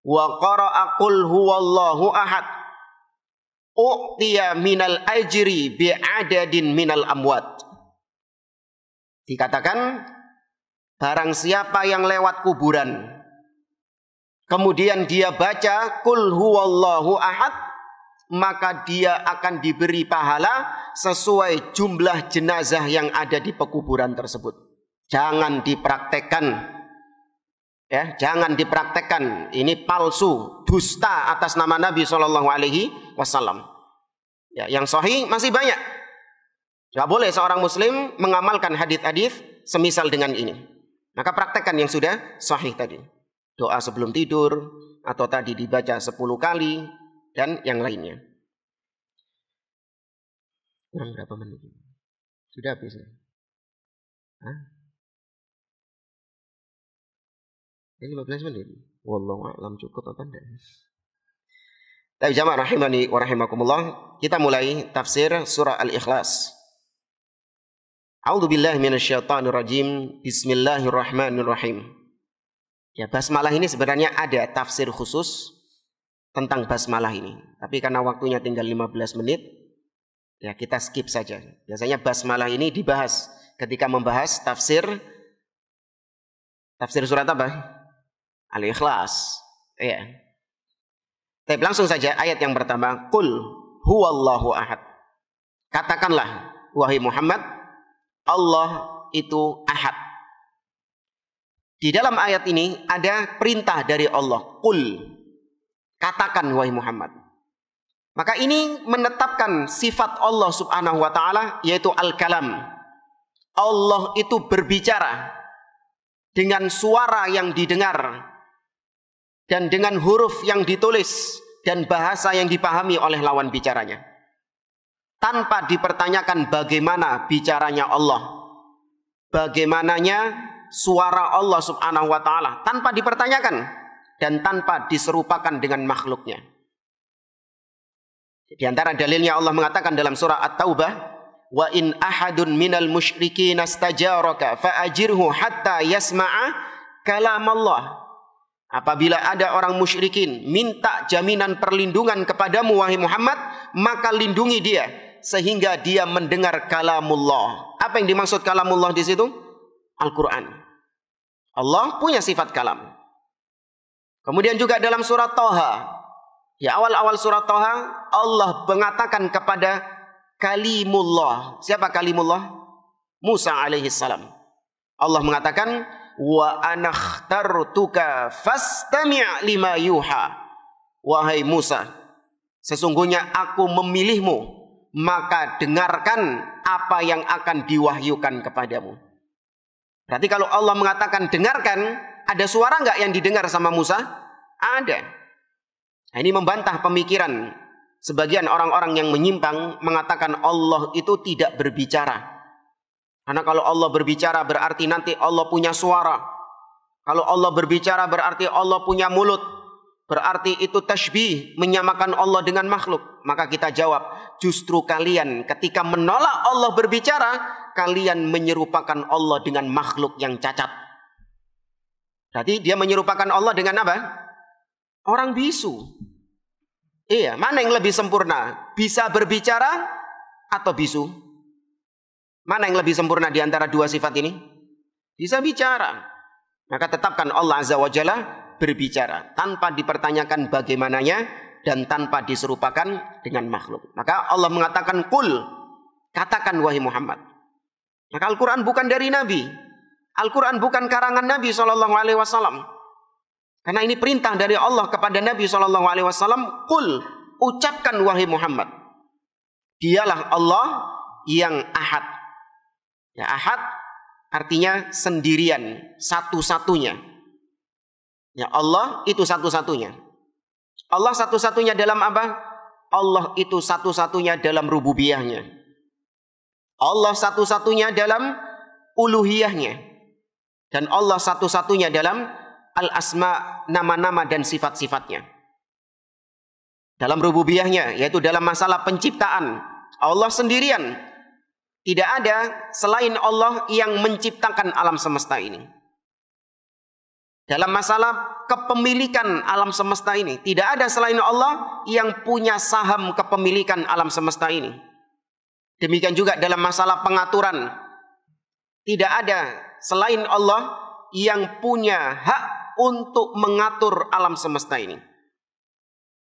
wa qara'a qul huwallahu ahad u'tiya minal ajri bi'adadin minal amwat. Dikatakan, barang siapa yang lewat kuburan kemudian dia baca qul huwallahu ahad, maka dia akan diberi pahala sesuai jumlah jenazah yang ada di pekuburan tersebut. Jangan dipraktekkan, ya, jangan dipraktekkan. Ini palsu, dusta atas nama Nabi SAW. Ya, yang sahih masih banyak. Gak boleh seorang muslim mengamalkan hadits-hadits semisal dengan ini. Maka praktekkan yang sudah sahih tadi. Doa sebelum tidur, atau tadi dibaca 10 kali, dan yang lainnya. Kurang berapa menit? Sudah habis ya? Hah? Ini 15 menit. Wallahu a'lam, cukup apa enggak? Tapi jamaah rahimani wa rahimakumullah, kita mulai tafsir surah Al-Ikhlas. A'udzu billahi minasyaitonir rajim. Bismillahirrahmanirrahim. Ya, basmalah ini sebenarnya ada tafsir khusus tentang basmalah ini. Tapi karena waktunya tinggal 15 menit, ya kita skip saja. Biasanya basmalah ini dibahas ketika membahas tafsir surat apa? Al-Ikhlas. Ya. Tapi langsung saja ayat yang pertama, qul huwallahu ahad. Katakanlah wahai Muhammad, Allah itu ahad. Di dalam ayat ini ada perintah dari Allah. Qul, katakan wahai Muhammad. Maka ini menetapkan sifat Allah subhanahu wa ta'ala, yaitu al-kalam. Allah itu berbicara dengan suara yang didengar dan dengan huruf yang ditulis dan bahasa yang dipahami oleh lawan bicaranya, tanpa dipertanyakan bagaimana bicaranya Allah, bagaimananya suara Allah subhanahu wa ta'ala, tanpa dipertanyakan dan tanpa diserupakan dengan makhluknya. Di antara dalilnya Allah mengatakan dalam surah At-Taubah, wa in ahadun minal musyrikin astajaraka fa'ajirhu hatta yasma'a kalam Allah. Apabila ada orang musyrikin minta jaminan perlindungan kepadamu wahai Muhammad, maka lindungi dia sehingga dia mendengar kalamullah. Apa yang dimaksud kalamullah di situ? Al-Quran. Allah punya sifat kalam. Kemudian juga dalam surat Thaha, di awal-awal surat Thaha, Allah mengatakan kepada kalimullah. Siapa kalimullah? Musa alaihi salam. Allah mengatakan, wa anakhtartuka fastami' lima yuha. Wahai Musa, sesungguhnya aku memilihmu, maka dengarkan apa yang akan diwahyukan kepadamu. Berarti kalau Allah mengatakan dengarkan, ada suara nggak yang didengar sama Musa? Ada. Nah, ini membantah pemikiran sebagian orang-orang yang menyimpang, mengatakan Allah itu tidak berbicara. Karena kalau Allah berbicara berarti nanti Allah punya suara. Kalau Allah berbicara berarti Allah punya mulut. Berarti itu tashbih, menyamakan Allah dengan makhluk. Maka kita jawab, justru kalian ketika menolak Allah berbicara, kalian menyerupakan Allah dengan makhluk yang cacat. Berarti dia menyerupakan Allah dengan apa? Orang bisu. Iya, mana yang lebih sempurna? Bisa berbicara atau bisu? Mana yang lebih sempurna di antara dua sifat ini? Bisa bicara. Maka tetapkan Allah Azza wa Jalla berbicara tanpa dipertanyakan bagaimananya dan tanpa diserupakan dengan makhluk. Maka Allah mengatakan qul, katakan wahai Muhammad. Maka Al-Quran bukan dari Nabi. Al-Quran bukan karangan Nabi SAW. Karena ini perintah dari Allah kepada Nabi SAW. Qul, ucapkan wahai Muhammad. Dialah Allah yang ahad. Ya, ahad artinya sendirian, satu-satunya. Ya, Allah itu satu-satunya. Allah satu-satunya dalam apa? Allah itu satu-satunya dalam rububiyahnya. Allah satu-satunya dalam uluhiyahnya. Dan Allah satu-satunya dalam al-asma, nama-nama dan sifat-sifatnya. Dalam rububiyahnya, yaitu dalam masalah penciptaan, Allah sendirian. Tidak ada selain Allah yang menciptakan alam semesta ini. Dalam masalah kepemilikan alam semesta ini, tidak ada selain Allah yang punya saham kepemilikan alam semesta ini. Demikian juga dalam masalah pengaturan, tidak ada selain Allah yang punya hak untuk mengatur alam semesta ini.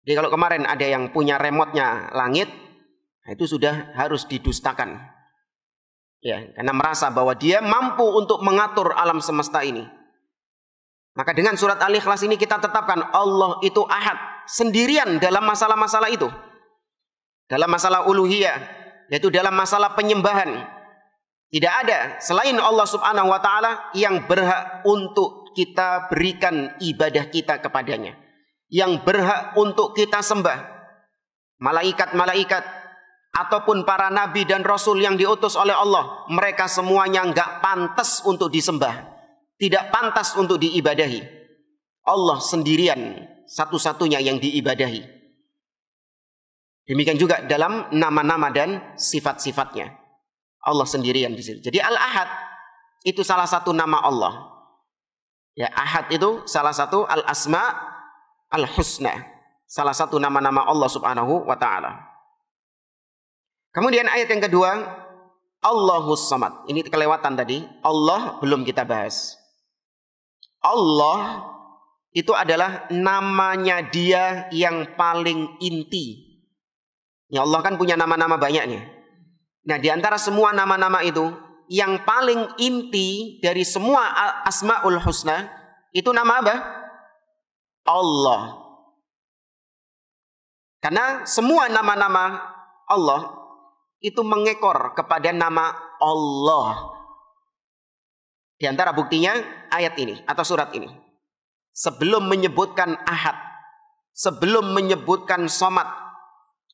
Jadi kalau kemarin ada yang punya remote-nya langit, itu sudah harus didustakan. Ya, karena merasa bahwa dia mampu untuk mengatur alam semesta ini. Maka dengan surat Al-Ikhlas ini kita tetapkan Allah itu ahad, sendirian dalam masalah-masalah itu. Dalam masalah uluhiyah, yaitu dalam masalah penyembahan. Tidak ada selain Allah subhanahu wa ta'ala yang berhak untuk kita berikan ibadah kita kepadanya. Yang berhak untuk kita sembah. Malaikat-malaikat ataupun para nabi dan rasul yang diutus oleh Allah, mereka semuanya enggak pantas untuk disembah, tidak pantas untuk diibadahi. Allah sendirian, satu-satunya yang diibadahi. Demikian juga dalam nama-nama dan sifat-sifatnya, Allah sendirian di sini. Jadi Al-Ahad itu salah satu nama Allah. Ya, Ahad itu salah satu Al-Asma Al-Husna, salah satu nama-nama Allah Subhanahu wa ta'ala. Kemudian ayat yang kedua, Allahus Samad. Ini kelewatan tadi. Allah belum kita bahas. Allah itu adalah namanya dia yang paling inti. Ya, Allah kan punya nama-nama banyak nih. Nah, di antara semua nama-nama itu, yang paling inti dari semua Asmaul Husna itu nama apa? Allah. Karena semua nama-nama Allah itu mengekor kepada nama Allah. Di antara buktinya ayat ini atau surat ini. Sebelum menyebutkan Ahad, sebelum menyebutkan Somad,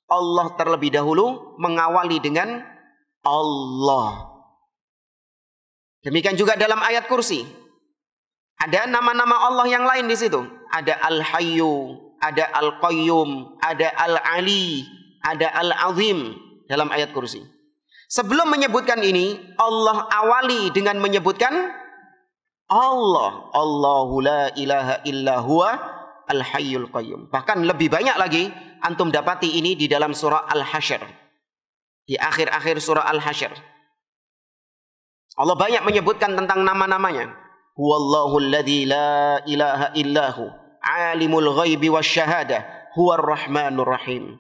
Allah terlebih dahulu mengawali dengan Allah. Demikian juga dalam ayat kursi. Ada nama-nama Allah yang lain di situ. Ada Al-Hayyu, ada Al-Qayyum, ada Al-Ali, ada Al-Azim dalam ayat kursi. Sebelum menyebutkan ini, Allah awali dengan menyebutkan Allah. Allahu la ilaha illa huwa Al-Hayyul Qayyum. Bahkan lebih banyak lagi antum dapati ini di dalam surah Al-Hasyr. Di akhir-akhir surah Al-Hasyr. Allah banyak menyebutkan tentang nama-namanya. Huwallahu alladzi la ilaha illahu alimul ghaibi wasyahadah huwar rahmanur rahim.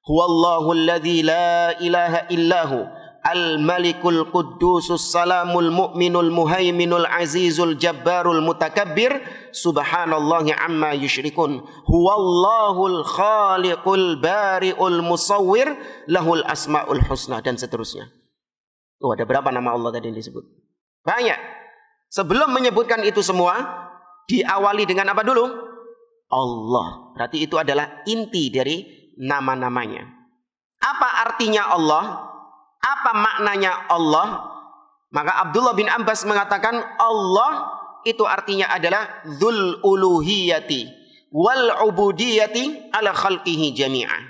Huwallahu alladzi la ilaha illahu al-malikul quddusus salamul mu'minul muhaiminul azizul jabbarul mutakabbir subhanallahi amma yusyrikun. Huwallahul khaliqul bari'ul musawwir lahul asmaul husna, dan seterusnya. Oh, ada berapa nama Allah tadi yang disebut? Banyak. Sebelum menyebutkan itu semua, diawali dengan apa dulu? Allah. Berarti itu adalah inti dari nama-namanya. Apa artinya Allah? Apa maknanya Allah? Maka Abdullah bin Abbas mengatakan Allah itu artinya adalah dzul uluhiyati wal ubudiyati ala khalqihi jami'a.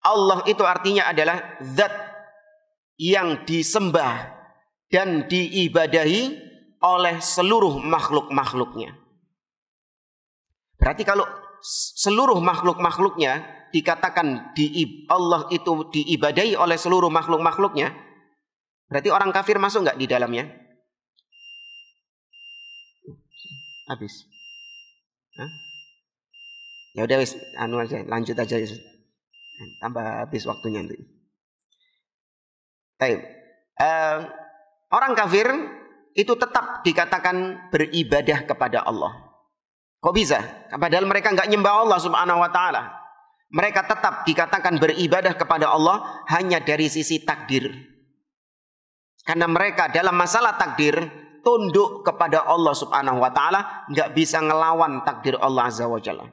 Allah itu artinya adalah zat yang disembah dan diibadahi oleh seluruh makhluk-makhluknya. Berarti kalau seluruh makhluk-makhluknya dikatakan Allah itu diibadahi oleh seluruh makhluk-makhluknya, berarti orang kafir masuk nggak di dalamnya? Habis. Hah? Ya udah wis, anu aja, lanjut aja. Tambah habis waktunya nanti. Orang kafir itu tetap dikatakan beribadah kepada Allah. Kok bisa? Padahal mereka nggak nyembah Allah Subhanahu wa Ta'ala. Mereka tetap dikatakan beribadah kepada Allah hanya dari sisi takdir. Karena mereka dalam masalah takdir tunduk kepada Allah Subhanahu wa Ta'ala, nggak bisa ngelawan takdir Allah Azza wa Jalla.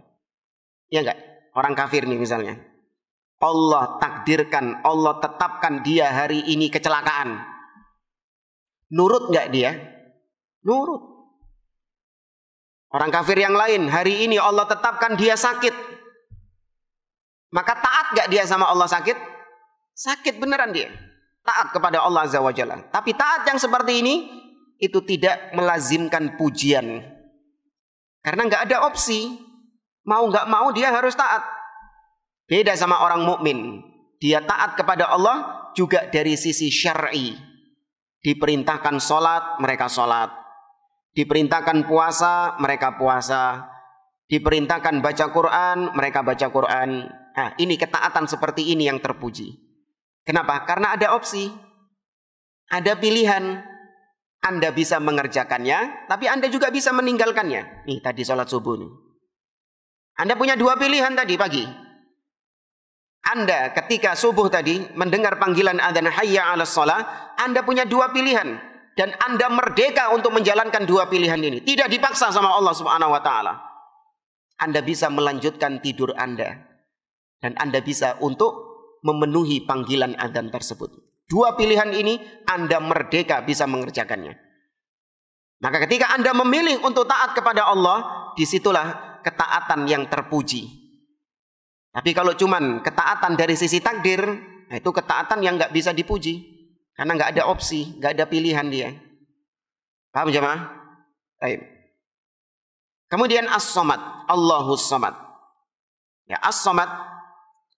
Ya nggak? Orang kafir nih misalnya. Allah takdirkan, Allah tetapkan dia hari ini kecelakaan. Nurut nggak dia? Nurut. Orang kafir yang lain, hari ini Allah tetapkan dia sakit. Maka taat nggak dia sama Allah sakit? Sakit beneran dia. Taat kepada Allah Azza wa Jalla. Tapi taat yang seperti ini, itu tidak melazimkan pujian. Karena nggak ada opsi. Mau nggak mau dia harus taat. Beda sama orang mukmin, dia taat kepada Allah juga dari sisi syar'i. Diperintahkan sholat, mereka sholat. Diperintahkan puasa, mereka puasa. Diperintahkan baca Quran, mereka baca Quran. Nah, ini ketaatan seperti ini yang terpuji. Kenapa? Karena ada opsi. Ada pilihan. Anda bisa mengerjakannya, tapi Anda juga bisa meninggalkannya. Nih, tadi sholat subuh nih. Anda punya dua pilihan tadi pagi. Anda ketika subuh tadi mendengar panggilan adzan hayya 'alas shalah, Anda punya dua pilihan dan Anda merdeka untuk menjalankan dua pilihan ini. Tidak dipaksa sama Allah Subhanahu wa Ta'ala. Anda bisa melanjutkan tidur Anda dan Anda bisa untuk memenuhi panggilan adzan tersebut. Dua pilihan ini Anda merdeka bisa mengerjakannya. Maka ketika Anda memilih untuk taat kepada Allah, disitulah ketaatan yang terpuji. Tapi kalau cuman ketaatan dari sisi takdir, nah itu ketaatan yang nggak bisa dipuji. Karena nggak ada opsi, nggak ada pilihan dia. Paham jemaah? Baik. Kemudian As-Samad, Allahus Samad. Ya, As-Samad,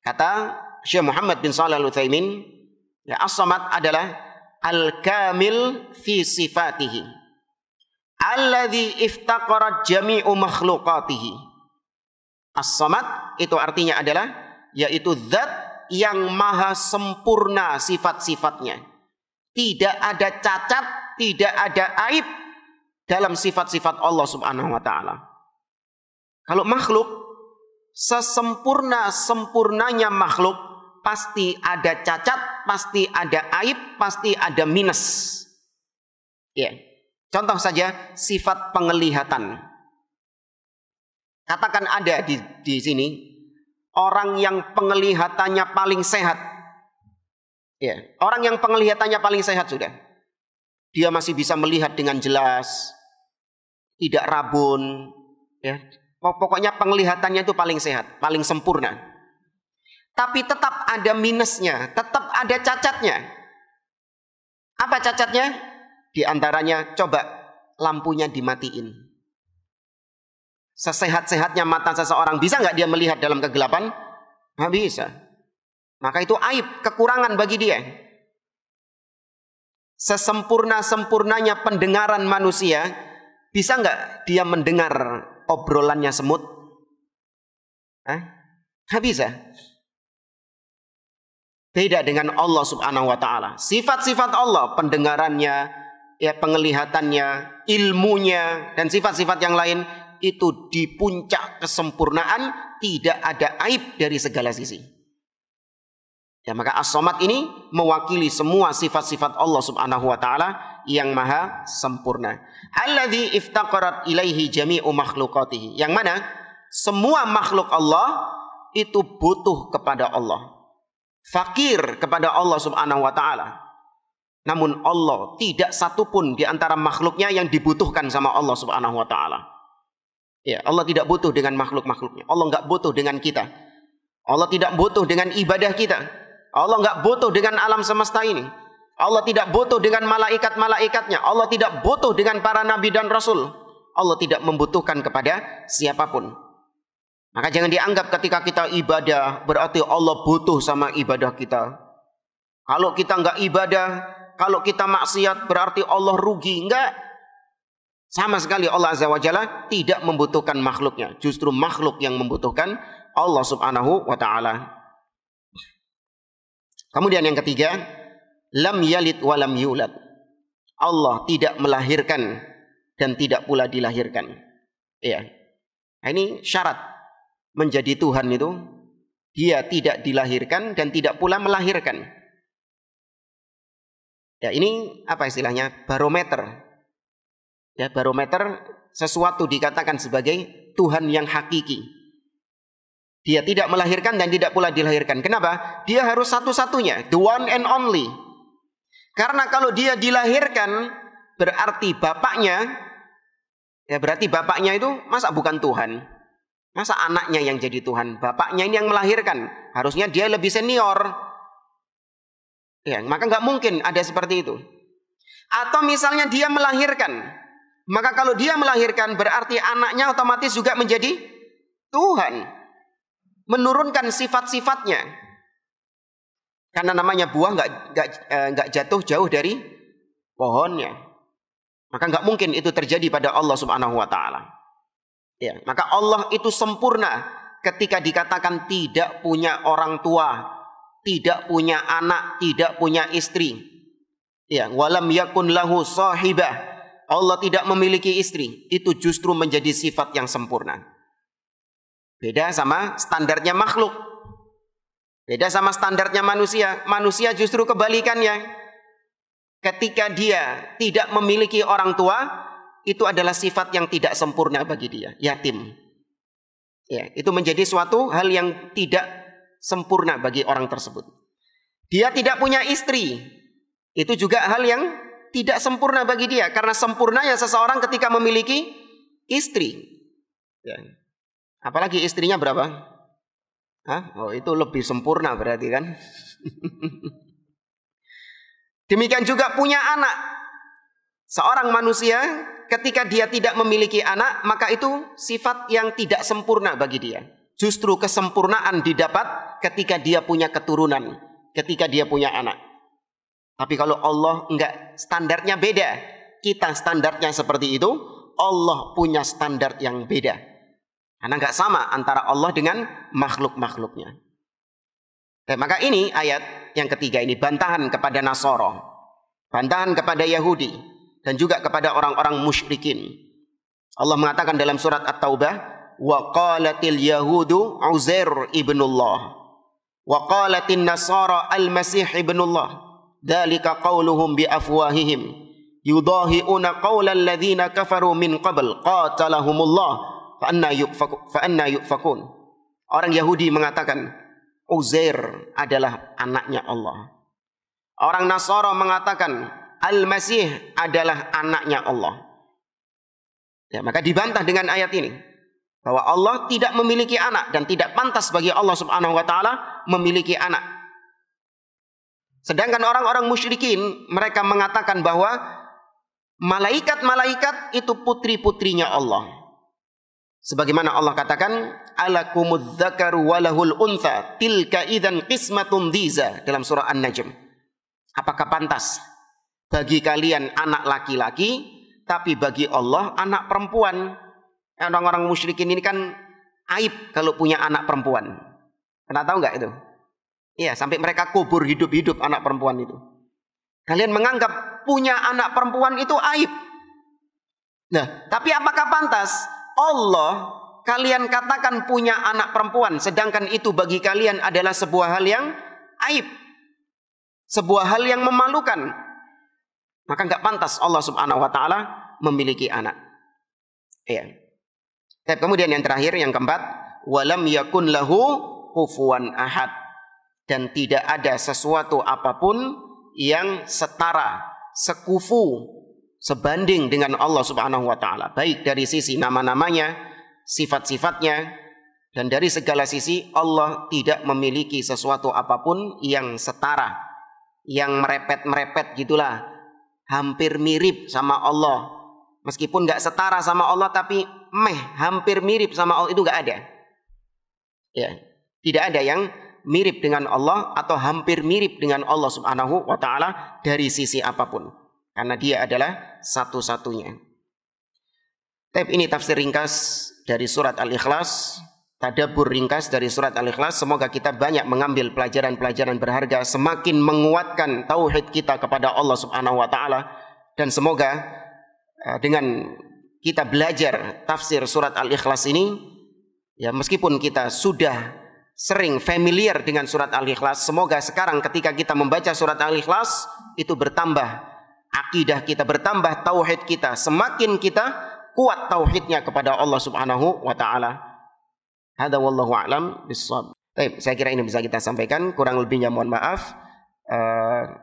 kata Syekh Muhammad bin Shalih Al-Utsaimin, ya, As-Samad adalah al-kamil fi sifatihi, alladzi iftaqarat jami'u makhluqatihi. As-Samad itu artinya adalah yaitu zat yang maha sempurna sifat-sifatnya Tidak ada cacat, tidak ada aib dalam sifat-sifat Allah Subhanahu wa taala. Kalau makhluk, sesempurna-sempurnanya makhluk, pasti ada cacat, pasti ada aib, pasti ada minus. Ya. Contoh saja sifat penglihatan. Katakan ada di sini orang yang penglihatannya paling sehat. Ya, orang yang penglihatannya paling sehat sudah. Dia masih bisa melihat dengan jelas, tidak rabun, ya. Pokoknya penglihatannya itu paling sehat, paling sempurna. Tapi tetap ada minusnya, tetap ada cacatnya. Apa cacatnya? Di antaranya coba lampunya dimatiin. Sesehat-sehatnya mata seseorang, bisa nggak dia melihat dalam kegelapan? Nggak bisa. Maka itu aib, kekurangan bagi dia. Sesempurna-sempurnanya pendengaran manusia, bisa nggak dia mendengar obrolannya semut? Nggak bisa. Beda dengan Allah Subhanahu wa taala. Sifat-sifat Allah, pendengarannya, ya penglihatannya, ilmunya, dan sifat-sifat yang lain itu di puncak kesempurnaan, tidak ada aib dari segala sisi. Ya, maka As-Samad ini mewakili semua sifat-sifat Allah Subhanahu wa taala yang maha sempurna. Alladzi iftaqarat ilaihi jami'u makhluqatihi. Yang mana semua makhluk Allah itu butuh kepada Allah. Fakir kepada Allah Subhanahu wa taala. Namun Allah tidak satupun di antara makhluknya yang dibutuhkan sama Allah Subhanahu wa taala. Ya, Allah tidak butuh dengan makhluk-makhluknya. Allah nggak butuh dengan kita. Allah tidak butuh dengan ibadah kita. Allah nggak butuh dengan alam semesta ini. Allah tidak butuh dengan malaikat-malaikatnya. Allah tidak butuh dengan para nabi dan rasul. Allah tidak membutuhkan kepada siapapun. Maka jangan dianggap ketika kita ibadah berarti Allah butuh sama ibadah kita. Kalau kita nggak ibadah, kalau kita maksiat berarti Allah rugi. Enggak. Sama sekali Allah Azza wa Jalla tidak membutuhkan makhluknya. Justru makhluk yang membutuhkan Allah Subhanahu wa ta'ala. Kemudian yang ketiga, lam yalid wa lam yulad. Allah tidak melahirkan dan tidak pula dilahirkan. Ya. Ini syarat menjadi Tuhan itu, dia tidak dilahirkan dan tidak pula melahirkan. Ya, ini apa istilahnya? Barometer. Ya, barometer sesuatu dikatakan sebagai Tuhan yang hakiki. Dia tidak melahirkan dan tidak pula dilahirkan. Kenapa? Dia harus satu-satunya, the one and only. Karena kalau dia dilahirkan berarti bapaknya, ya berarti bapaknya itu masa bukan Tuhan? Masa anaknya yang jadi Tuhan? Bapaknya ini yang melahirkan. Harusnya dia lebih senior. Ya, maka nggak mungkin ada seperti itu. Atau misalnya dia melahirkan. Maka kalau dia melahirkan berarti anaknya otomatis juga menjadi Tuhan. Menurunkan sifat-sifatnya. Karena namanya buah nggak jatuh jauh dari pohonnya. Maka nggak mungkin itu terjadi pada Allah Subhanahu wa taala. Ya, maka Allah itu sempurna ketika dikatakan tidak punya orang tua, tidak punya anak, tidak punya istri. Ya, walam yakun lahu sahibah. Allah tidak memiliki istri, itu justru menjadi sifat yang sempurna. Beda sama standarnya makhluk. Beda sama standarnya manusia. Manusia justru kebalikannya. Ketika dia tidak memiliki orang tua, itu adalah sifat yang tidak sempurna bagi dia, yatim. Ya, itu menjadi suatu hal yang tidak sempurna bagi orang tersebut. Dia tidak punya istri, itu juga hal yang tidak sempurna bagi dia. Karena sempurnanya seseorang ketika memiliki istri. Ya. Apalagi istrinya berapa? Oh, itu lebih sempurna berarti kan. Demikian juga punya anak. Seorang manusia ketika dia tidak memiliki anak, maka itu sifat yang tidak sempurna bagi dia. Justru kesempurnaan didapat ketika dia punya keturunan, ketika dia punya anak. Tapi kalau Allah enggak, standarnya beda. Kita standarnya seperti itu, Allah punya standar yang beda. Karena enggak sama antara Allah dengan makhluk-makhluknya. Maka ini ayat yang ketiga ini bantahan kepada Nasara. bantahan kepada Yahudi dan juga kepada orang-orang musyrikin. Allah mengatakan dalam surat At-Taubah, wa qalatil yahudu Uzair ibnullah wa qalatin nasara al-masih ibnullah dzalika qauluhum bi afwahihim yudahiuna qaulal ladzina kafaru min qabl qatalahumullah fa anna yufakun. Orang Yahudi mengatakan Uzair adalah anaknya Allah. Orang Nasara mengatakan Al-Masih adalah anaknya Allah. Ya, maka dibantah dengan ayat ini bahwa Allah tidak memiliki anak dan tidak pantas bagi Allah Subhanahu wa taala memiliki anak. Sedangkan orang-orang musyrikin mereka mengatakan bahwa malaikat-malaikat itu putri-putrinya Allah. Sebagaimana Allah katakan, alakumudz dzakaru walahul untha tilka idzan qismatun dhiza dalam surah An-Najm. Apakah pantas bagi kalian anak laki-laki tapi bagi Allah anak perempuan? Orang-orang musyrikin ini kan aib kalau punya anak perempuan. Pernah tahu nggak itu? Iya, sampai mereka kubur hidup-hidup anak perempuan itu. Kalian menganggap punya anak perempuan itu aib. Nah, tapi apakah pantas Allah kalian katakan punya anak perempuan, sedangkan itu bagi kalian adalah sebuah hal yang aib, sebuah hal yang memalukan? Maka nggak pantas Allah Subhanahu wa taala memiliki anak. Iya. Kemudian yang terakhir, yang keempat, walam yakun lahu kufuwan ahad, dan tidak ada sesuatu apapun yang setara, sekufu, sebanding dengan Allah Subhanahu wa taala, baik dari sisi nama-namanya, sifat-sifatnya, dan dari segala sisi Allah tidak memiliki sesuatu apapun yang setara, yang merepet-merepet gitulah, hampir mirip sama Allah. Meskipun nggak setara sama Allah, tapi hampir mirip sama Allah, itu nggak ada. Ya, tidak ada yang mirip dengan Allah atau hampir mirip dengan Allah Subhanahu wa taala dari sisi apapun, karena Dia adalah satu-satunya. Ini tafsir ringkas dari surat Al-Ikhlas, tadabbur ringkas dari surat Al-Ikhlas. Semoga kita banyak mengambil pelajaran-pelajaran berharga, semakin menguatkan tauhid kita kepada Allah Subhanahu wa taala, dan semoga dengan kita belajar tafsir surat Al-Ikhlas ini, ya meskipun kita sudah sering familiar dengan surat Al-Ikhlas, semoga sekarang ketika kita membaca surat Al-Ikhlas itu bertambah akidah kita, bertambah tauhid kita, semakin kita kuat tauhidnya kepada Allah Subhanahu wa taala. Hadza wallahu a'lam bissawab. Baik, saya kira ini bisa kita sampaikan, kurang lebihnya mohon maaf.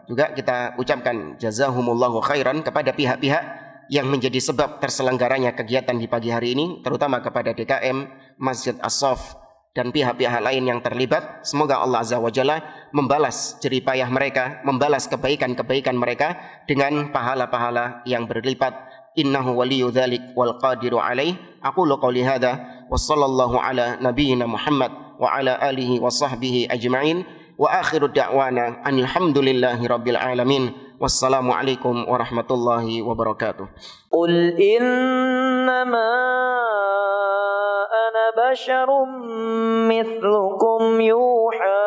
Juga kita ucapkan jazahumullahu khairan kepada pihak-pihak yang menjadi sebab terselenggaranya kegiatan di pagi hari ini, terutama kepada DKM, Masjid As-Saff, dan pihak-pihak lain yang terlibat. Semoga Allah Azza wa Jalla membalas jerih payah mereka, membalas kebaikan-kebaikan mereka dengan pahala-pahala yang berlipat. Innahu waliyyu dzalik wal qadiru alaih. Aqulu qouli hadza wa sallallahu ala nabiyyina Muhammad wa ala alihi wa sahbihi ajma'in. Wa akhiru da'wana alhamdulillahi rabbil alamin. Wassalamualaikum warahmatullahi wabarakatuh.
Qul innama ana basyarum mithlukum yuha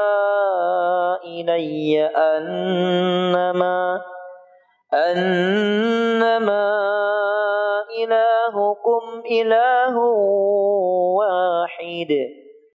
ilayya annama ilahukum ilahu wahid.